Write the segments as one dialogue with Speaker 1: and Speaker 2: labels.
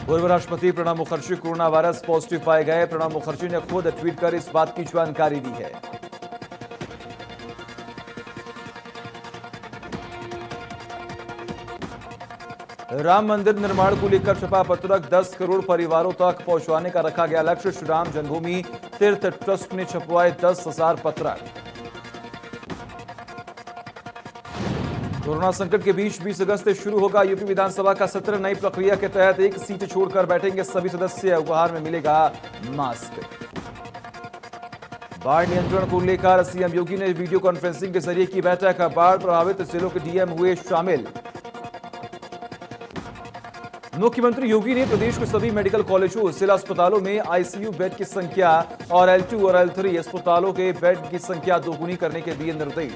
Speaker 1: पूर्व राष्ट्रपति Pranab Mukherjee corona virus positive पाए गए। प्रणब मुखर्जी ने खुद ट्वीट कर इस बात की जानकारी दी है। राम मंदिर निर्माण को लेकर छपा पत्रक 10 करोड़ परिवारों तक पहुंचाने का रखा गया लक्ष्य। श्री राम जन्मभूमि तीर्थ ट्रस्ट ने छपवाए 10,000 पत्रक। कोरोना संकट के बीच 20 अगस्त से शुरू होगा यूपी विधानसभा का सत्र। नई प्रक्रिया के तहत एक सीट छोड़कर बैठेंगे सभी सदस्य। उपहार में मिलेगा मास्क। बाढ़ नियंत्रण को लेकर सीएम योगी ने वीडियो कॉन्फ्रेंसिंग के जरिए की बैठक। बाढ़ प्रभावित जिलों के डीएम हुए शामिल। मुख्यमंत्री योगी ने प्रदेश के सभी मेडिकल कॉलेजों जिला अस्पतालों में आईसीयू बेड की संख्या और L2 और L3 अस्पतालों के बेड की संख्या दोगुनी करने के दिए निर्देश।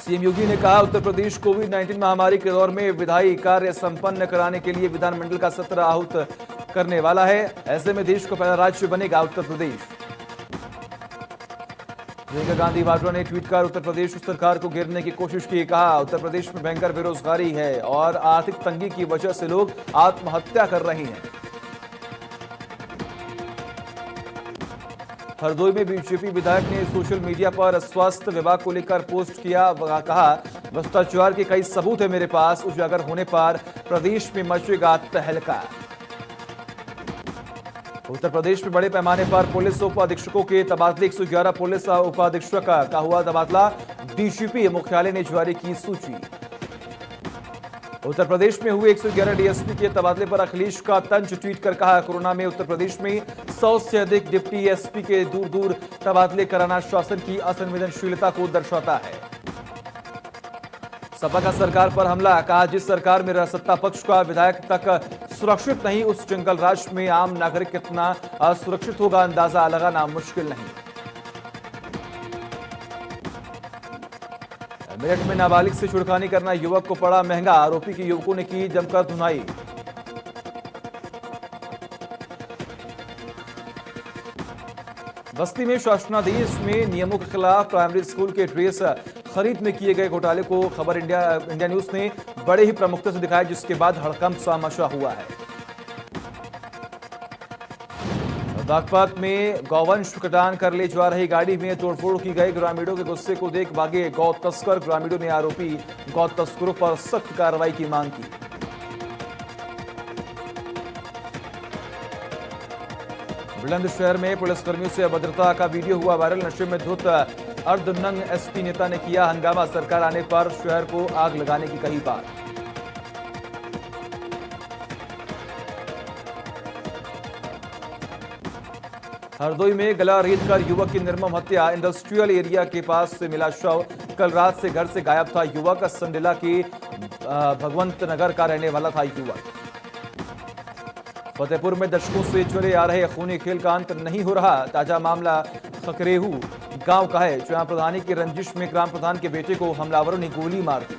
Speaker 1: सीएम योगी ने कहा, उत्तर प्रदेश कोविड-19 महामारी के दौर में विधायी कार्य संपन्न कराने के लिए विधानमंडल का सत्र आहूत करने वाला है। ऐसे में देश का पहला राज्य बनेगा उत्तर प्रदेश। प्रियंका गांधी वाड्रा ने ट्वीट कर उत्तर प्रदेश सरकार को घेरने की कोशिश की। कहा, उत्तर प्रदेश में भयंकर बेरोजगारी है और आर्थिक तंगी की वजह से लोग आत्महत्या कर रहे हैं। हरदोई में बीजेपी विधायक ने सोशल मीडिया पर स्वास्थ्य विभाग को लेकर पोस्ट किया। कहा, भ्रष्टाचार के कई सबूत है मेरे पास, उजागर होने पर प्रदेश में मचेगा तहलका। उत्तर प्रदेश में बड़े पैमाने पर पुलिस उप अधीक्षकों के तबादले। 111 पुलिस उपाधीक्षक का हुआ तबादला। डीजीपी मुख्यालय ने जारी की सूची। उत्तर प्रदेश में हुए 111 डीएसपी के तबादले पर अखिलेश का तंज ट्वीट कर कहा, कोरोना में उत्तर प्रदेश में 100 से अधिक डिप्टी एसपी के दूर दूर तबादले कराना शासन की असंवेदनशीलता को दर्शाता है। सपा का सरकार पर हमला। कहा, जिस सरकार में सत्ता पक्ष का विधायक तक सुरक्षित नहीं, उस जंगल राज में आम नागरिक कितना असुरक्षित होगा अंदाजा लगाना मुश्किल नहीं। मेरठ में नाबालिग से छुड़खानी करना युवक को पड़ा महंगा। आरोपी के युवकों ने की जमकर धुनाई। बस्ती में शासनादेश में नियमों के खिलाफ प्राइमरी स्कूल के ड्रेस खरीद में किए गए घोटाले को खबर इंडिया न्यूज ने बड़े ही प्रमुखता से दिखाया, जिसके बाद हड़कंप सा मचा हुआ है। बागपत में गौवंश कटान कर ले जा रही गाड़ी में तोड़फोड़ की गई। ग्रामीणों के गुस्से को देख भागे गौ तस्कर। ग्रामीणों ने आरोपी गौ तस्करों पर सख्त कार्रवाई की मांग की। बुलंदशहर में पुलिसकर्मियों से अभद्रता का वीडियो हुआ वायरल। नशे में धुत अर्धनंग एसपी नेता ने किया हंगामा। सरकार आने पर शहर को आग लगाने की कही बात। हरदोई में गला रेत कर युवक की निर्मम हत्या। इंडस्ट्रियल एरिया के पास से मिला शव। कल रात से घर से गायब था युवक। संडिला के भगवंत नगर का रहने वाला था युवक। फतेहपुर में दशकों से चले आ रहे खूनी खेल का अंत नहीं हो रहा। ताजा मामला खकरेहू गांव का है, जहां प्रधानी की रंजिश में ग्राम प्रधान के बेटे को हमलावरों ने गोली मार दी।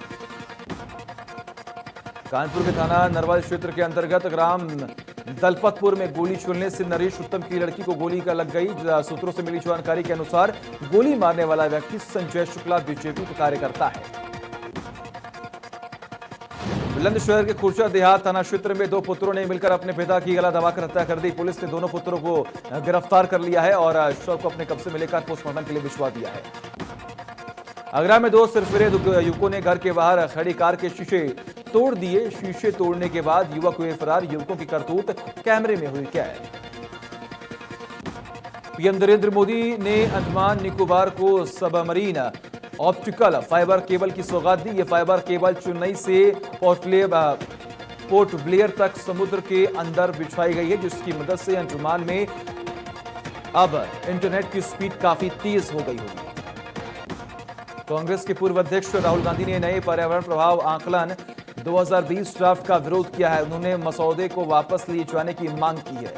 Speaker 1: कानपुर के थाना नरवल क्षेत्र के अंतर्गत ग्राम दलपतपुर में गोली चलने से नरेश उत्तम की लड़की को गोली का लग गई। सूत्रों से मिली जानकारी के अनुसार गोली मारने वाला व्यक्ति संजय शुक्ला बीजेपी का कार्यकर्ता है। बुलंदशहर के खुर्जा देहात थाना क्षेत्र में 2 पुत्रों ने मिलकर अपने पिता की गला दबाकर हत्या कर दी। पुलिस ने दोनों पुत्रों को गिरफ्तार कर लिया है और शव को अपने कब्जे में लेकर पोस्टमार्टम के लिए भिजवा दिया है। आगरा में 2 सिरफिरे युवकों ने घर के बाहर खड़ी कार के शीशे तोड़ दिए। शीशे तोड़ने के बाद युवक हुए फरार। युवकों की करतूत कैमरे में हुई कैद। पीएम नरेंद्र मोदी ने अंडमान निकोबार को सबमरीन ऑप्टिकल फाइबर केबल की सौगात दी। यह फाइबर केबल चेन्नई से पोर्ट ब्लेयर तक समुद्र के अंदर बिछाई गई है, जिसकी मदद से अंडमान में अब इंटरनेट की स्पीड काफी तेज हो गई होगी। कांग्रेस के पूर्व अध्यक्ष राहुल गांधी ने नए पर्यावरण प्रभाव आकलन 2020 ड्राफ्ट का विरोध किया है। उन्होंने मसौदे को वापस लिए जाने की मांग की है।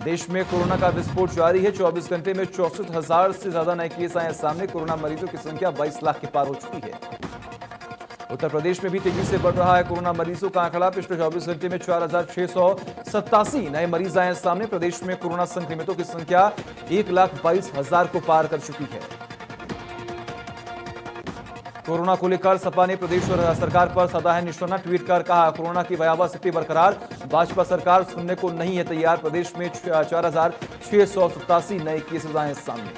Speaker 1: देश में कोरोना का विस्फोट जारी है। 24 घंटे में 64,000 से ज्यादा नए केस आए सामने। कोरोना मरीजों की संख्या 22 लाख के पार हो चुकी है। उत्तर प्रदेश में भी तेजी से बढ़ रहा है कोरोना मरीजों का आंकड़ा। पिछले 24 घंटे में 4,687 नए मरीज आए सामने। प्रदेश में कोरोना संक्रमितों की संख्या 1,22,000 को पार कर चुकी है। कोरोना को लेकर सपा ने प्रदेश और सरकार पर साधा है निशाना। ट्वीट कर कहा, कोरोना की भयावह स्थिति बरकरार, भाजपा सरकार सुनने को नहीं है तैयार। प्रदेश में 4,687 नए केसेस आए सामने।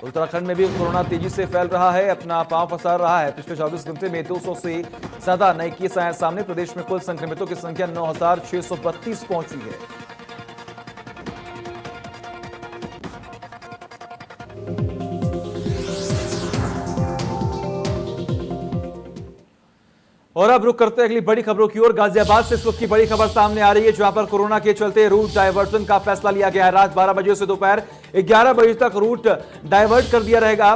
Speaker 1: उत्तराखंड में भी कोरोना तेजी से फैल रहा है, अपना पांव पसार रहा है। पिछले 24 घंटे में 200 से ज्यादा नए केस आए सामने। प्रदेश में कुल संक्रमितों की संख्या 9,632 पहुंची है। और अब रुक करते हैं अगली बड़ी खबरों की ओर। गाजियाबाद से इस वक्त की बड़ी खबर सामने आ रही है, जहां पर कोरोना के चलते रूट डायवर्जन का फैसला लिया गया है। रात 12 बजे से दोपहर 11 बजे तक रूट डायवर्ट कर दिया रहेगा।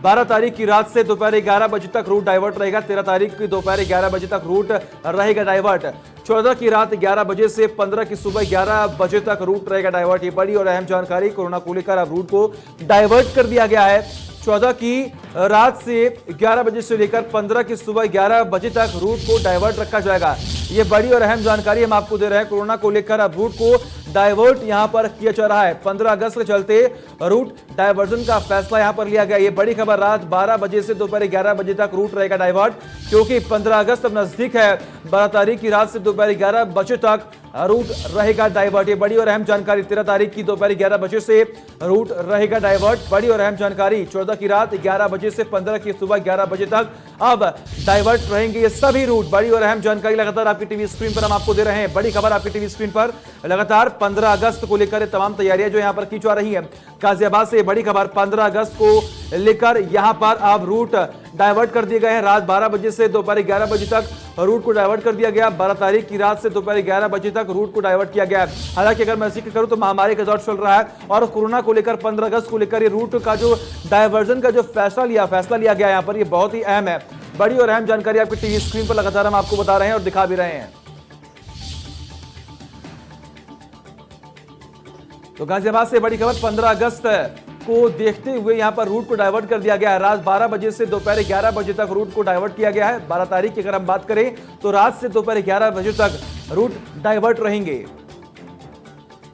Speaker 1: 12 तारीख की रात से दोपहर 11 बजे तक रूट डाइवर्ट रहेगा। 13 तारीख की दोपहर 11 बजे तक रूट रहेगा डाइवर्ट। 14 की रात 11 बजे से 15 की सुबह 11 बजे तक रूट रहेगा डाइवर्ट। ये बड़ी और अहम जानकारी। कोरोना को लेकर अब रूट को डाइवर्ट कर दिया गया है। 14 की रात से 11 बजे से लेकर 15 की सुबह 11 बजे तक रूट को डाइवर्ट रखा जाएगा। ये बड़ी और अहम जानकारी हम आपको दे रहे हैं। कोरोना को लेकर अब रूट को डाइवर्ट यहां पर किया जा रहा है। 15 अगस्त के चलते रूट डाइवर्जन का फैसला यहां पर लिया गया। ये बड़ी खबर। रात 12 बजे से दोपहर 11 बजे तक रूट रहेगा डाइवर्ट, क्योंकि 15 अगस्त अब नजदीक है। 12 तारीख की रात से दोपहर 11 बजे तक रूट रहेगा डाइवर्ट। ये बड़ी और अहम जानकारी। 13 तारीख की दोपहर 11 बजे से रूट रहेगा डाइवर्ट। बड़ी और अहम जानकारी। 14 की रात 11 बजे से 15 की सुबह 11 बजे तक अब डाइवर्ट रहेंगे ये सभी रूट। बड़ी और अहम जानकारी लगातार आपकी टीवी स्क्रीन पर हम आपको दे रहे हैं। बड़ी खबर आपकी टीवी स्क्रीन पर लगातार 15 अगस्त को लेकर तमाम तैयारियां जो यहां पर की जा रही है। गाजियाबाद से बड़ी खबर। 15 अगस्त को लेकर यहां पर अब रूट डाइवर्ट कर दिए गए हैं। रात 12 बजे से दोपहर 11 बजे तक रूट को डाइवर्ट कर दिया गया। 12 तारीख की रात से दोपहर 11 बजे तक रूट को डाइवर्ट किया गया है। हालांकि अगर मैं जिक्र करूं तो महामारी का दौर चल रहा है और कोरोना को लेकर 15 अगस्त को लेकर ये रूट का जो डाइवर्जन का जो फैसला लिया गया यहां पर, ये बहुत ही अहम है। बड़ी और अहम जानकारी आपकी टीवी स्क्रीन पर लगातार हम आपको बता रहे हैं और दिखा भी रहे हैं। तो गाजियाबाद से बड़ी खबर। 15 अगस्त को देखते हुए यहां पर रूट को डाइवर्ट कर दिया गया है। रात 12 बजे से दोपहर 11 बजे तक रूट को डाइवर्ट किया गया है। 12 तारीख की अगर हम बात करें तो रात से दोपहर 11 बजे तक रूट डाइवर्ट रहेंगे।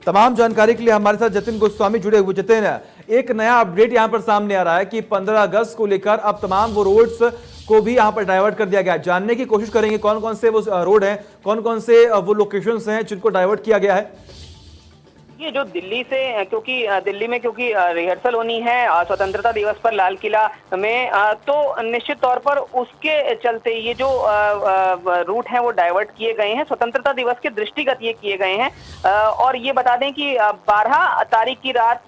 Speaker 1: तमाम जानकारी के लिए हमारे साथ जतिन गोस्वामी जुड़े हुए। जतिन, एक नया अपडेट यहां पर सामने आ रहा है कि 15 अगस्त को लेकर अब तमाम वो रोड्स को भी यहां पर डाइवर्ट कर दिया गया है। जानने की कोशिश करेंगे कौन कौन से वो रोड हैं, कौन कौन से वो लोकेशंस हैं जिनको डाइवर्ट किया गया है।
Speaker 2: ये जो दिल्ली से, क्योंकि दिल्ली में रिहर्सल होनी है स्वतंत्रता दिवस पर लाल किला में, तो निश्चित तौर पर उसके चलते ये जो रूट हैं वो डाइवर्ट किए गए हैं। स्वतंत्रता दिवस के दृष्टिगत ये किए गए हैं। और ये बता दें कि 13 तारीख की रात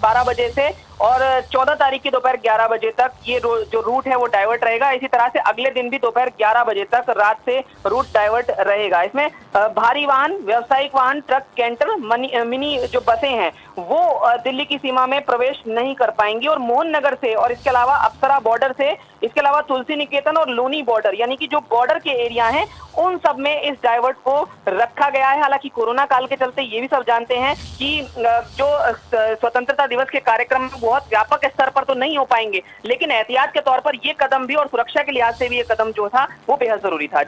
Speaker 2: 12 बजे से और 14 तारीख की दोपहर 11 बजे तक ये जो रूट है वो डाइवर्ट रहेगा। इसी तरह से अगले दिन भी दोपहर 11 बजे तक रात से रूट डाइवर्ट रहेगा। इसमें भारी वाहन, व्यावसायिक वाहन, ट्रक, कैंटर, मिनी जो बसें हैं वो दिल्ली की सीमा में प्रवेश नहीं कर पाएंगी। और मोहन नगर से और इसके अलावा अप्सरा बॉर्डर से, इसके अलावा तुलसी निकेतन और लोनी बॉर्डर, यानी कि जो बॉर्डर के एरिया हैं उन सब में इस डाइवर्ट को रखा गया है। हालांकि कोरोना काल के चलते ये भी सब जानते हैं कि जो स्वतंत्रता दिवस के कार्यक्रम बहुत व्यापक स्तर पर तो नहीं हो पाएंगे, लेकिन एहतियात के तौर पर ये कदम भी और सुरक्षा के लिहाज से भी ये कदम जो था वो बेहद जरूरी था।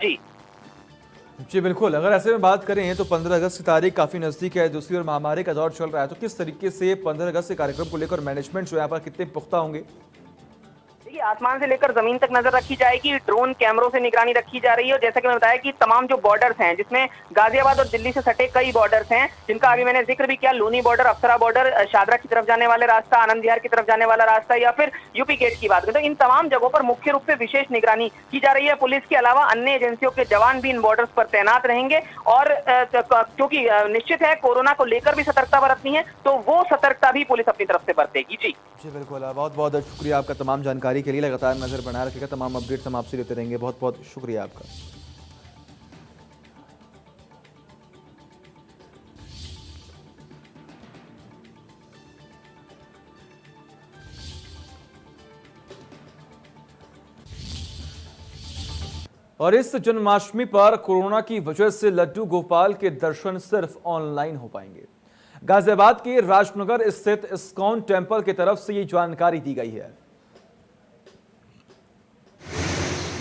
Speaker 2: जी
Speaker 1: बिल्कुल। अगर ऐसे में बात करें तो 15 अगस्त की तारीख काफी नजदीक है, दूसरी ओर महामारी का दौर चल रहा है, तो किस तरीके से 15 अगस्त के कार्यक्रम को लेकर मैनेजमेंट जो यहाँ पर कितने पुख्ता होंगे?
Speaker 2: आसमान से लेकर जमीन तक नजर रखी जाएगी। ड्रोन कैमरों से निगरानी रखी जा रही है। और जैसा कि मैं बताया कि तमाम जो बॉर्डर्स हैं, जिसमें गाजियाबाद और दिल्ली से सटे कई बॉर्डर्स हैं, जिनका अभी मैंने जिक्र भी किया, लोनी बॉर्डर, अप्सरा बॉर्डर, शादरा की तरफ जाने वाले रास्ता, आनंद विहार की तरफ जाने वाला रास्ता, या फिर यूपी गेट की बात करें तो इन तमाम जगहों पर मुख्य रूप से विशेष निगरानी की जा रही है। पुलिस के अलावा अन्य एजेंसियों के जवान भी इन बॉर्डर्स पर तैनात रहेंगे। और क्योंकि निश्चित है कोरोना को लेकर भी सतर्कता बरतनी है, तो वो सतर्कता भी पुलिस अपनी तरफ से बरतेगी। जी
Speaker 1: बिल्कुल। बहुत बहुत शुक्रिया आपका तमाम जानकारी के लिए। लगातार नजर बनाए रखिएगा, तमाम अपडेट्स हम आपसे लेते रहेंगे। बहुत बहुत शुक्रिया आपका। और इस जन्माष्टमी पर कोरोना की वजह से लड्डू गोपाल के दर्शन सिर्फ ऑनलाइन हो पाएंगे। गाजियाबाद के राजनगर स्थित इस्कॉन टेंपल की तरफ से ये जानकारी दी गई है।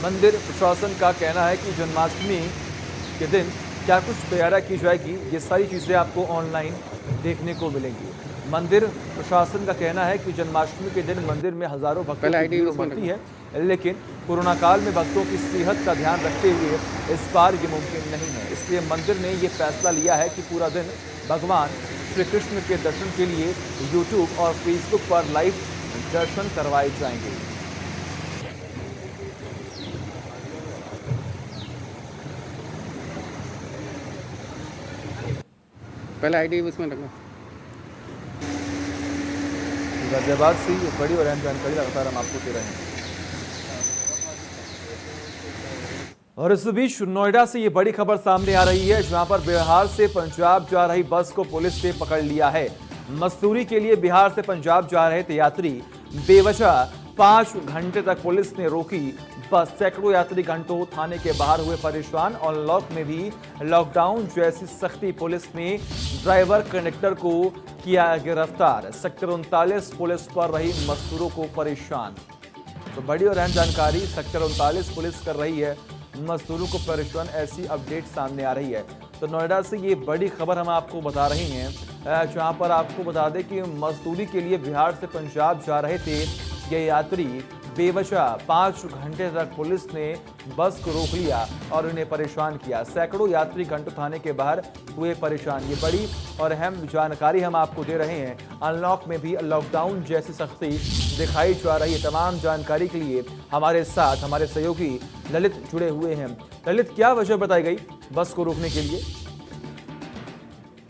Speaker 1: मंदिर प्रशासन का कहना है कि जन्माष्टमी के दिन क्या कुछ तैयारी की जाएगी, ये सारी चीजें आपको ऑनलाइन देखने को मिलेंगी। मंदिर प्रशासन का कहना है कि जन्माष्टमी के दिन मंदिर में हजारों भक्तों की भीड़ उमड़ती है, लेकिन कोरोना काल में भक्तों की सेहत का ध्यान रखते हुए इस बार ये मुमकिन नहीं है। इसलिए मंदिर ने ये फैसला लिया है कि पूरा दिन भगवान श्री कृष्ण के दर्शन के लिए यूट्यूब और फेसबुक पर लाइव दर्शन करवाए जाएंगे।
Speaker 3: पहले आईडी उसमें रखना।
Speaker 1: गाजियाबाद से ये बड़ी और अहम जानकारी लगातार हम आपको दे रहे हैं। और इस बीच नोएडा से ये बड़ी खबर सामने आ रही है, जहां पर बिहार से पंजाब जा रही बस को पुलिस ने पकड़ लिया है। मसूरी के लिए बिहार से पंजाब जा रहे थे यात्री बेवजह 5 घंटे तक पुलिस ने रोकी बस। सैकड़ों यात्री घंटों थाने के बाहर हुए परेशान। अनलॉक में भी लॉकडाउन जैसी सख्ती, पुलिस ने ड्राइवर कंडक्टर को किया गिरफ्तार। सेक्टर 39 पुलिस पर रही मजदूरों को परेशान। तो बड़ी और अहम जानकारी सेक्टर 39 पुलिस कर रही है मजदूरों को परेशान, ऐसी अपडेट सामने आ रही है। तो नोएडा से ये बड़ी खबर हम आपको बता रहे हैं, जहां पर आपको बता दें कि मजदूरी के लिए बिहार से पंजाब जा रहे थे ये यात्री बेवजह 5 घंटे तक पुलिस ने बस को रोक लिया और उन्हें परेशान किया। सैकड़ों यात्री घंटों थाने के बाहर हुए परेशान। ये बड़ी और अहम जानकारी हम आपको दे रहे हैं। अनलॉक में भी लॉकडाउन जैसी सख्ती दिखाई जा रही है। तमाम जानकारी के लिए हमारे साथ हमारे सहयोगी ललित जुड़े हुए हैं। ललित, क्या वजह बताई गई बस को रोकने के लिए?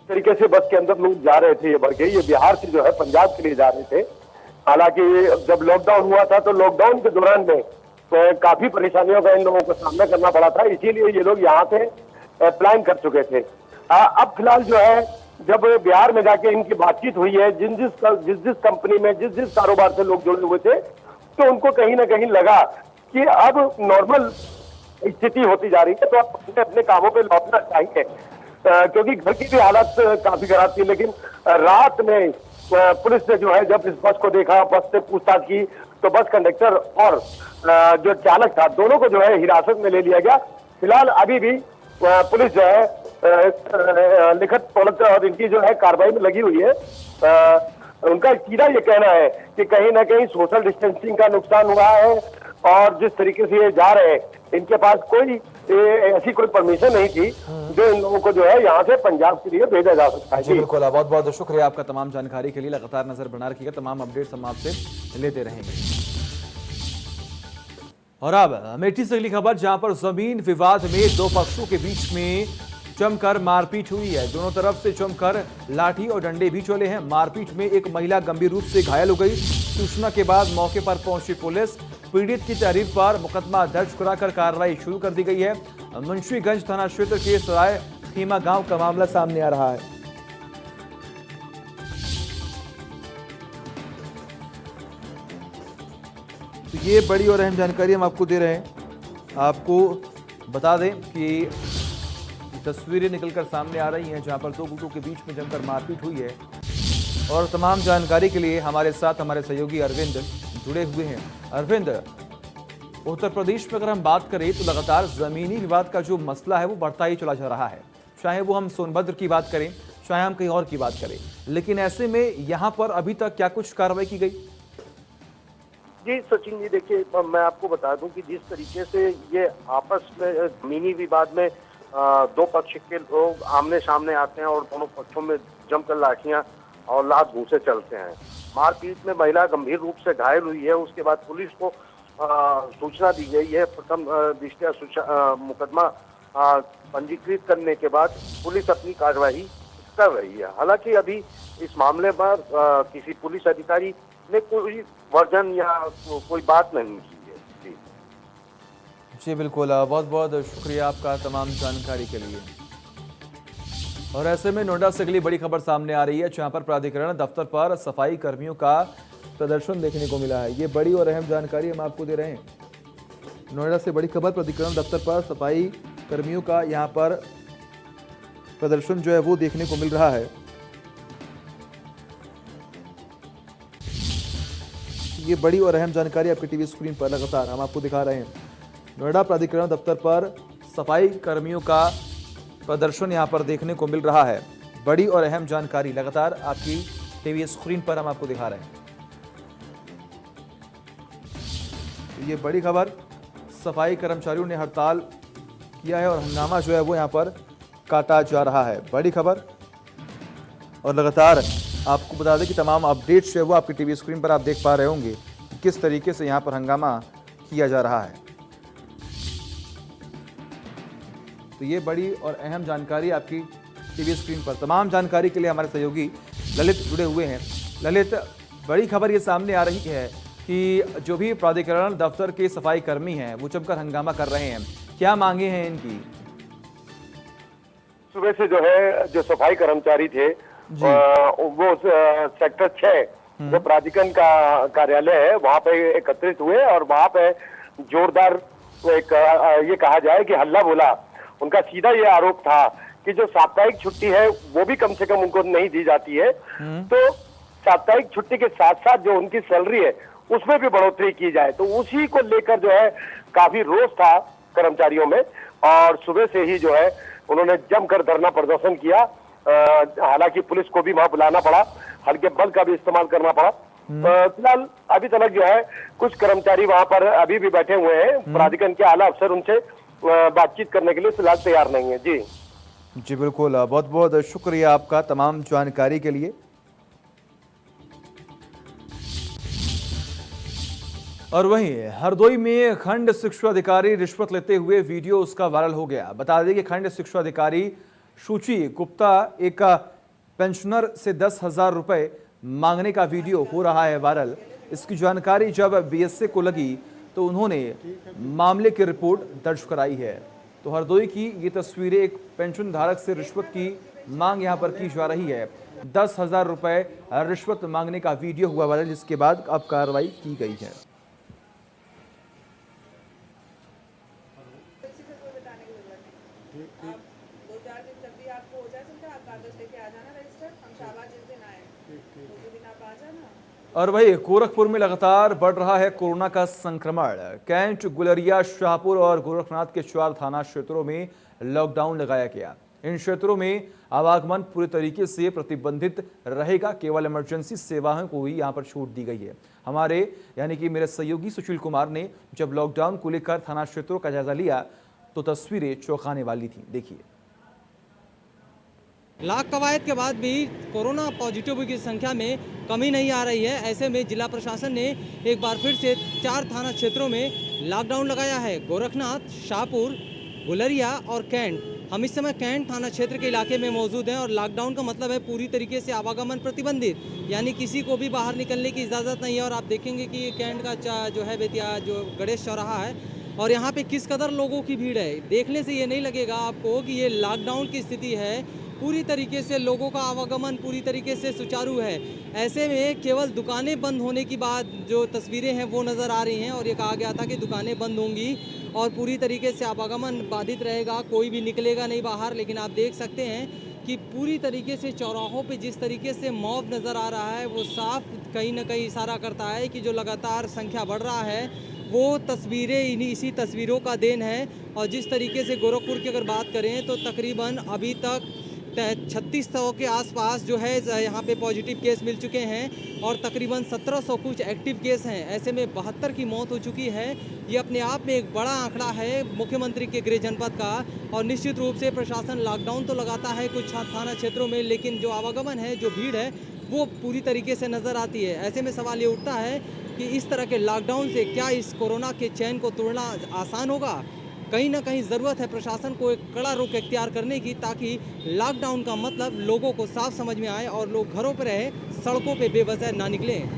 Speaker 4: तरीके से बस के अंदर लोग जा रहे थे, ये बढ़ गई। ये बिहार से जो है पंजाब के लिए जा रहे थे। हालांकि जब लॉकडाउन हुआ था तो लॉकडाउन के दौरान में काफी परेशानियों का इन लोगों को सामना करना पड़ा था, इसीलिए ये लोग यहाँ से प्लान कर चुके थे। अब फिलहाल जो है जब बिहार में जाके इनकी बातचीत हुई है, जिस कंपनी में जिस कारोबार से लोग जुड़े हुए थे, तो उनको कहीं ना कहीं लगा कि अब नॉर्मल स्थिति होती जा रही है, तो अब अपने कामों पे लौटना चाहिए। क्योंकि घर की भी हालत काफी खराब थी। लेकिन रात में पुलिस ने जो है जब इस बस को देखा, बस से पूछताछ की, तो बस कंडक्टर और जो चालक था दोनों को जो है हिरासत में ले लिया गया। फिलहाल अभी भी पुलिस जो है लिखित पलट और इनकी जो है कार्रवाई में लगी हुई है। उनका सीधा ये कहना है कि कहीं ना कहीं सोशल डिस्टेंसिंग का नुकसान हुआ है और जिस तरीके से ये जा रहे हैं, इनके पास कोई ऐसी कोई परमिशन नहीं थी जो इन लोगों को जो है यहाँ से पंजाब के लिए भेजा जा सकता है।
Speaker 1: जी बिल्कुल, बहुत बहुत शुक्रिया आपका तमाम जानकारी के लिए। लगातार नजर बना रखिएगा, तमाम अपडेट्स हम आपसे लेते रहेंगे। और अब अमेठी से अगली खबर, जहां पर जमीन विवाद में दो पक्षों के बीच में जमकर मारपीट हुई है। दोनों तरफ से जमकर लाठी और डंडे भी चले हैं। मारपीट में एक महिला गंभीर रूप से घायल हो गई। सूचना के बाद मौके पर पहुंची पुलिस। पीड़ित की तहरीर पर मुकदमा दर्ज कराकर कार्रवाई शुरू कर दी गई है। मुंशीगंज थाना क्षेत्र के सराय खीमा गांव का मामला सामने आ रहा है। तो ये बड़ी और अहम जानकारी हम आपको दे रहे हैं। आपको बता दें कि तस्वीरें निकलकर सामने आ रही हैं, जहां पर दो गुटों के बीच में जमकर मारपीट हुई है। और तमाम जानकारी के लिए हमारे साथ हमारे सहयोगी अरविंद जुड़े हुए हैं। अरविंद, उत्तर प्रदेश में अगर हम बात करें तो लगातार जमीनी विवाद का जो मसला है वो बढ़ता ही चला जा रहा है, चाहे वो हम सोनभद्र की बात करें, चाहे हम कहीं और की बात करें। लेकिन ऐसे में यहाँ पर अभी तक क्या कुछ कार्रवाई की गई?
Speaker 4: जी सचिन जी, देखिए मैं आपको बता दूं कि जिस तरीके से ये आपस में जमीनी विवाद में दो पक्ष के लोग आमने सामने आते हैं और दोनों पक्षों में जमकर लाठियां और लात घूंसे चलते हैं। मारपीट में महिला गंभीर रूप से घायल हुई है। उसके बाद पुलिस को सूचना दी गई है। प्रथम दृष्टया मुकदमा पंजीकृत करने के बाद पुलिस अपनी कार्यवाही कर रही है। हालांकि अभी इस मामले पर किसी पुलिस अधिकारी ने कोई वर्जन या कोई बात नहीं की है।
Speaker 1: जी बिल्कुल, बहुत बहुत शुक्रिया आपका तमाम जानकारी के लिए। और ऐसे में नोएडा से अगली बड़ी खबर सामने आ रही है, जहां पर प्राधिकरण दफ्तर पर सफाई कर्मियों का प्रदर्शन देखने को मिला है। ये बड़ी और अहम जानकारी हम आपको दे रहे हैं। नोएडा से बड़ी खबर, प्राधिकरण दफ्तर पर सफाई कर्मियों का यहां पर प्रदर्शन जो है वो देखने को मिल रहा है। ये बड़ी और अहम जानकारी आपकी टीवी स्क्रीन पर लगातार हम आपको दिखा रहे हैं। नोएडा प्राधिकरण दफ्तर पर सफाई कर्मियों का प्रदर्शन यहां पर देखने को मिल रहा है। बड़ी और अहम जानकारी लगातार आपकी टीवी स्क्रीन पर हम आपको दिखा रहे हैं। ये बड़ी खबर, सफाई कर्मचारियों ने हड़ताल किया है और हंगामा जो है वो यहाँ पर काटा जा रहा है। बड़ी खबर, और लगातार आपको बता दें कि तमाम अपडेट्स जो है वो आपकी टीवी स्क्रीन पर आप देख पा रहे होंगे कि किस तरीके से यहाँ पर हंगामा किया जा रहा है। तो ये बड़ी और अहम जानकारी आपकी टीवी स्क्रीन पर। तमाम जानकारी के लिए हमारे सहयोगी ललित जुड़े हुए हैं। ललित, बड़ी खबर ये सामने आ रही है कि जो भी प्राधिकरण दफ्तर के सफाई कर्मी हैं वो जमकर हंगामा कर रहे हैं, क्या मांगे हैं इनकी?
Speaker 4: सुबह से जो है जो सफाई कर्मचारी थे वो सेक्टर 6 जो प्राधिकरण का कार्यालय है वहां पे एकत्रित हुए और वहां पे जोरदार एक ये कहा जाए कि हल्ला बोला। उनका सीधा ये आरोप था कि जो साप्ताहिक छुट्टी है वो भी कम से कम उनको नहीं दी जाती है, तो साप्ताहिक छुट्टी के साथ साथ जो उनकी सैलरी है उसमें भी बढ़ोतरी की जाए। तो उसी को लेकर जो है काफी रोष था कर्मचारियों में और सुबह से ही जो है उन्होंने जमकर धरना प्रदर्शन किया। हालांकि पुलिस को भी वहां बुलाना पड़ा, हल्के बल का भी इस्तेमाल करना पड़ा। फिलहाल अभी तक जो है कुछ कर्मचारी वहां पर अभी भी बैठे हुए हैं। प्राधिकरण के आला अफसर उनसे बातचीत करने के लिए फिलहाल तैयार नहीं है। जी
Speaker 1: बिल्कुल, बहुत बहुत शुक्रिया आपका तमाम जानकारी के लिए। और वहीं हरदोई में खंड शिक्षा अधिकारी रिश्वत लेते हुए वीडियो उसका वायरल हो गया। बता दें कि खंड शिक्षा अधिकारी शुचि गुप्ता एक पेंशनर से 10,000 रुपए मांगने का वीडियो हो रहा है वायरल। इसकी जानकारी जब बीएसए को लगी तो उन्होंने मामले की रिपोर्ट दर्ज कराई है। तो हरदोई की ये तस्वीरें, एक पेंशन धारक से रिश्वत की मांग यहाँ पर की जा रही है। 10,000 रुपए रिश्वत मांगने का वीडियो हुआ वायरल, जिसके बाद अब कार्रवाई की गई है। और वही गोरखपुर में लगातार बढ़ रहा है कोरोना का संक्रमण। कैंट, गुलरिया, शाहपुर और गोरखनाथ के 4 थाना क्षेत्रों में लॉकडाउन लगाया गया। इन क्षेत्रों में आवागमन पूरी तरीके से प्रतिबंधित रहेगा। केवल इमरजेंसी सेवाओं को ही यहां पर छूट दी गई है। हमारे यानी कि मेरे सहयोगी सुशील कुमार ने जब लॉकडाउन को लेकर थाना क्षेत्रों का जायजा लिया तो तस्वीरें चौंकाने वाली थी। देखिए,
Speaker 5: लाख कवायद के बाद भी कोरोना पॉजिटिव की संख्या में कमी नहीं आ रही है। ऐसे में जिला प्रशासन ने एक बार फिर से 4 थाना क्षेत्रों में लॉकडाउन लगाया है। गोरखनाथ, शाहपुर, गुलरिया और कैंट। हम इस समय कैंट थाना क्षेत्र के इलाके में मौजूद हैं और लॉकडाउन का मतलब है पूरी तरीके से आवागमन प्रतिबंधित, यानी किसी को भी बाहर निकलने की इजाज़त नहीं है। और आप देखेंगे कि कैंट का जो है बेतिया जो गणेश चौराहा है और यहाँ पे किस कदर लोगों की भीड़ है। देखने से ये नहीं लगेगा आपको कि ये लॉकडाउन की स्थिति है। पूरी तरीके से लोगों का आवागमन पूरी तरीके से सुचारू है। ऐसे में केवल दुकानें बंद होने की बाद जो तस्वीरें हैं वो नज़र आ रही हैं और ये कहा गया था कि दुकानें बंद होंगी और पूरी तरीके से आवागमन बाधित रहेगा, कोई भी निकलेगा नहीं बाहर। लेकिन आप देख सकते हैं कि पूरी तरीके से चौराहों पे जिस तरीके से मॉब नज़र आ रहा है वो साफ कहीं ना कहीं इशारा करता है कि जो लगातार संख्या बढ़ रहा है वो तस्वीरें इसी तस्वीरों का देन है। और जिस तरीके से गोरखपुर की अगर बात करें तो तकरीबन अभी तक 3600 के आसपास जो है यहाँ पे पॉजिटिव केस मिल चुके हैं और तकरीबन 1700 कुछ एक्टिव केस हैं। ऐसे में 72 की मौत हो चुकी है। ये अपने आप में एक बड़ा आंकड़ा है मुख्यमंत्री के गृह जनपद का। और निश्चित रूप से प्रशासन लॉकडाउन तो लगाता है कुछ थाना क्षेत्रों में, लेकिन जो आवागमन है, जो भीड़ है, वो पूरी तरीके से नज़र आती है। ऐसे में सवाल ये उठता है कि इस तरह के लॉकडाउन से क्या इस कोरोना के चैन को तोड़ना आसान होगा? कहीं ना कहीं ज़रूरत है प्रशासन को एक कड़ा रुख इख्तियार करने की, ताकि लॉकडाउन का मतलब लोगों को साफ समझ में आए और लोग घरों पर रहे, सड़कों पे बेवजह ना निकलें।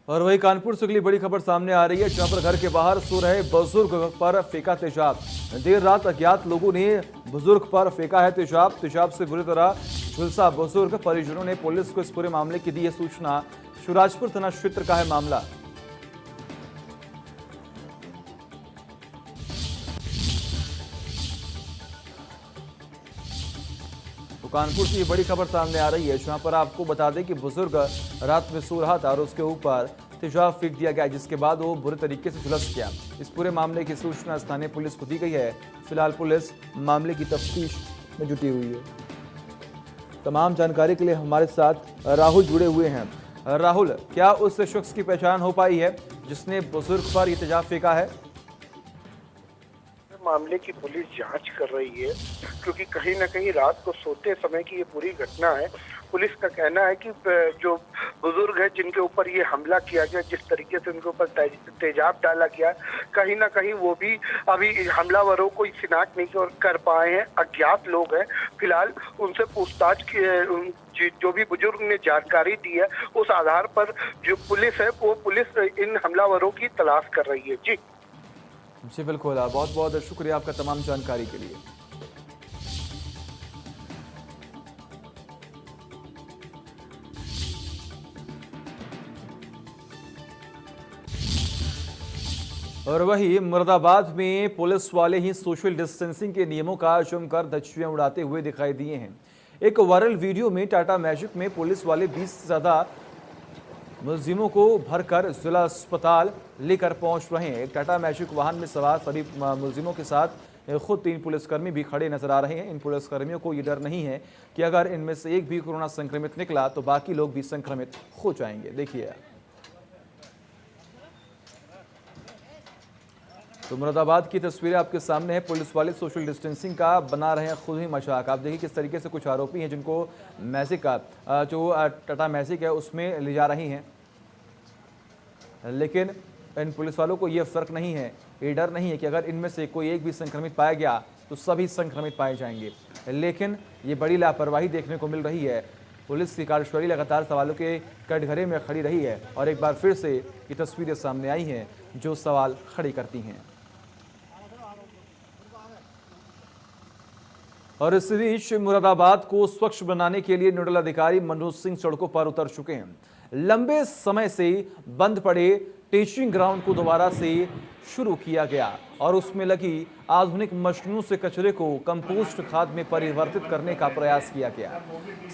Speaker 1: और वही कानपुर से अगली बड़ी खबर सामने आ रही है, जहां पर घर के बाहर सो रहे बुजुर्ग पर फेंका तेजाब। देर रात अज्ञात लोगों ने बुजुर्ग पर फेंका है तेजाब। तेजाब से बुरी तरह झुलसा बुजुर्ग। परिजनों ने पुलिस को इस पूरे मामले की दी है सूचना। शिवराजपुर थाना क्षेत्र का है मामला। तो कानपुर से ये बड़ी खबर सामने आ रही है, जहां पर आपको बता दें कि बुजुर्ग रात में सो रहा था और उसके ऊपर तेजाब फेंक दिया गया, जिसके बाद वो बुरे तरीके से झुलस गया। इस पूरे मामले की सूचना स्थानीय पुलिस को दी गई है। फिलहाल पुलिस मामले की तफ्तीश में जुटी हुई है। तमाम जानकारी के लिए हमारे साथ राहुल जुड़े हुए हैं। राहुल, क्या उस शख्स की पहचान हो पाई है जिसने बुजुर्ग पर ये तेजाब फेंका है?
Speaker 6: मामले की पुलिस जांच कर रही है, क्योंकि कहीं ना कहीं रात को सोते समय की ये पूरी घटना है। पुलिस का कहना है कि जो बुजुर्ग है जिनके ऊपर ये हमला किया गया, जिस तरीके से उनके ऊपर तेजाब डाला गया, कहीं ना कहीं वो भी अभी हमलावरों को शिनाख्त नहीं कर पाए हैं, अज्ञात लोग हैं। फिलहाल उनसे पूछताछ की जो भी बुजुर्ग ने जानकारी दी है, उस आधार पर जो पुलिस है वो पुलिस इन हमलावरों की तलाश कर रही है।
Speaker 1: जी बिल्कुल, बहुत बहुत शुक्रिया आपका तमाम जानकारी के लिए। और वही मुरादाबाद में पुलिस वाले ही सोशल डिस्टेंसिंग के नियमों का जमकर धज्जियां उड़ाते हुए दिखाई दिए हैं। एक वायरल वीडियो में टाटा मैजिक में पुलिस वाले 20 से ज्यादा मुलजिमों को भरकर जिला अस्पताल लेकर पहुंच रहे हैं। एक टाटा मैजिक वाहन में सवार सभी मुलजिमों के साथ खुद 3 पुलिसकर्मी भी खड़े नजर आ रहे हैं। इन पुलिसकर्मियों को ये डर नहीं है कि अगर इनमें से एक भी कोरोना संक्रमित निकला तो बाकी लोग भी संक्रमित हो जाएंगे। देखिए, तो मुरादाबाद की तस्वीरें आपके सामने है। पुलिस वाले सोशल डिस्टेंसिंग का बना रहे हैं खुद ही मजाक। आप देखिए किस तरीके से कुछ आरोपी हैं जिनको मैजिक का जो टाटा मैजिक है उसमें ले जा रही हैं, लेकिन इन पुलिस वालों को ये फर्क नहीं है, ये डर नहीं है कि अगर इनमें से कोई एक भी संक्रमित पाया गया तो सभी संक्रमित पाए जाएंगे। लेकिन ये बड़ी लापरवाही देखने को मिल रही है। पुलिस की कार्यशैली लगातार सवालों के कटघरे में खड़ी रही है और एक बार फिर से ये तस्वीरें सामने आई हैं जो सवाल खड़ी करती हैं। और इस बीच मुरादाबाद को स्वच्छ बनाने के लिए नोडल अधिकारी मनोज सिंह सड़कों पर उतर चुके हैं। लंबे समय से बंद पड़े टीचिंग ग्राउंड को दोबारा से शुरू किया गया और उसमें लगी आधुनिक मशीनों से कचरे को कंपोस्ट खाद में परिवर्तित करने का प्रयास किया गया।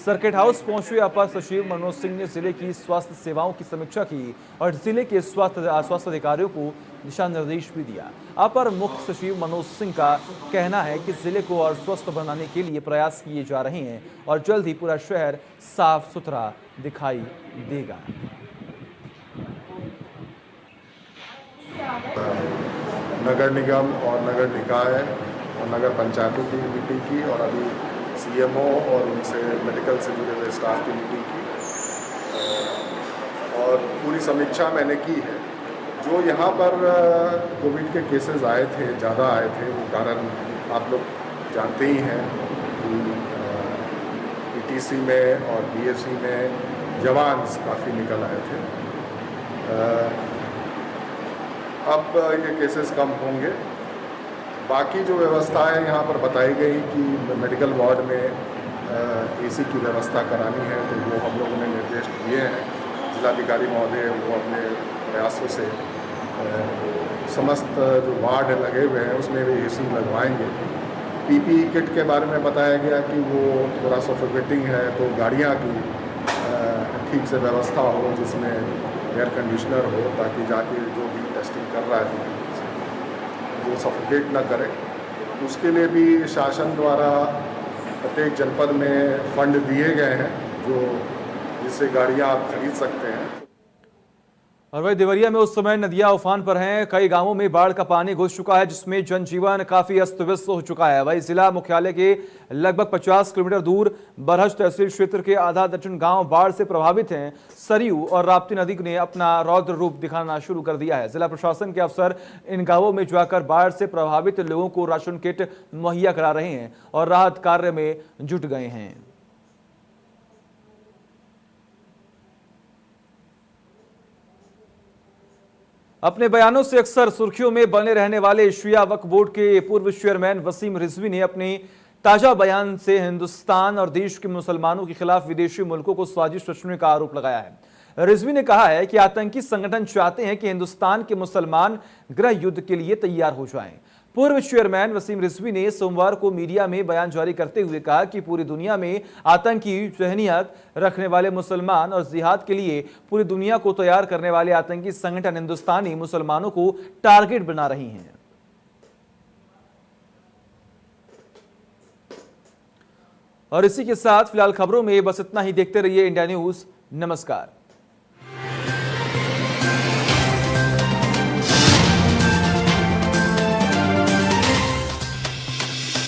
Speaker 1: सर्किट हाउस पहुंचे अपर सचिव मनोज सिंह ने जिले की स्वास्थ्य सेवाओं की समीक्षा की और जिले के स्वास्थ्य अधिकारियों को दिशा निर्देश भी दिया। अपर मुख्य सचिव मनोज सिंह का कहना है कि जिले को और स्वस्थ बनाने के लिए प्रयास किए जा रहे हैं और जल्द ही पूरा शहर साफ सुथरा दिखाई देगा।
Speaker 7: नगर निगम और नगर निकाय और नगर पंचायतों की मीटिंग की और अभी सीएमओ और उनसे मेडिकल से जुड़े हुए स्टाफ की मीटिंग की और पूरी समीक्षा मैंने की है। जो यहाँ पर कोविड के केसेस आए थे, ज़्यादा आए थे, वो कारण आप लोग जानते ही हैं कि पीटीसी में और बीएससी में जवान काफ़ी निकल आए थे। अब ये केसेस कम होंगे। बाकी जो व्यवस्थाएं यहाँ पर बताई गई कि मेडिकल वार्ड में एसी की व्यवस्था करानी है, तो वो हम लोगों ने निर्देश दिए हैं। जिलाधिकारी महोदय वो अपने प्रयासों से समस्त जो वार्ड लगे हुए हैं उसमें भी एसी लगवाएंगे। पीपीई किट के बारे में बताया गया कि वो थोड़ा सफोकेटिंग है, तो गाड़ियाँ की ठीक से व्यवस्था हो जिसमें एयर कंडीशनर हो, ताकि जाके जो भी टेस्टिंग कर रहा है वो सफोकेट ना करे। उसके लिए भी शासन द्वारा प्रत्येक जनपद में फंड दिए गए हैं जो जिससे गाड़ियां आप खरीद सकते हैं।
Speaker 1: और वही देवरिया में उस समय नदियां उफान पर हैं। कई गांवों में बाढ़ का पानी घुस चुका है जिसमें जनजीवन काफी अस्त व्यस्त हो चुका है। वही जिला मुख्यालय के लगभग 50 किलोमीटर दूर बरहज तहसील क्षेत्र के आधा दर्जन गांव बाढ़ से प्रभावित हैं। सरयू और राप्ती नदी ने अपना रौद्र रूप दिखाना शुरू कर दिया है। जिला प्रशासन के अफसर इन गांवों में जाकर बाढ़ से प्रभावित लोगों को राशन किट मुहैया करा रहे हैं और राहत कार्य में जुट गए हैं। अपने बयानों से अक्सर सुर्खियों में बने रहने वाले शिया वक्फ बोर्ड के पूर्व चेयरमैन वसीम रिजवी ने अपने ताजा बयान से हिंदुस्तान और देश के मुसलमानों के खिलाफ विदेशी मुल्कों को साजिश रचने का आरोप लगाया है। रिजवी ने कहा है कि आतंकी संगठन चाहते हैं कि हिंदुस्तान के मुसलमान गृह युद्ध के लिए तैयार हो जाएं। पूर्व चेयरमैन वसीम रिजवी ने सोमवार को मीडिया में बयान जारी करते हुए कहा कि पूरी दुनिया में आतंकी जहनियत रखने वाले मुसलमान और जिहाद के लिए पूरी दुनिया को तैयार करने वाले आतंकी संगठन हिंदुस्तानी मुसलमानों को टारगेट बना रही हैं। और इसी के साथ फिलहाल खबरों में बस इतना ही। देखते रहिए इंडिया न्यूज। नमस्कार।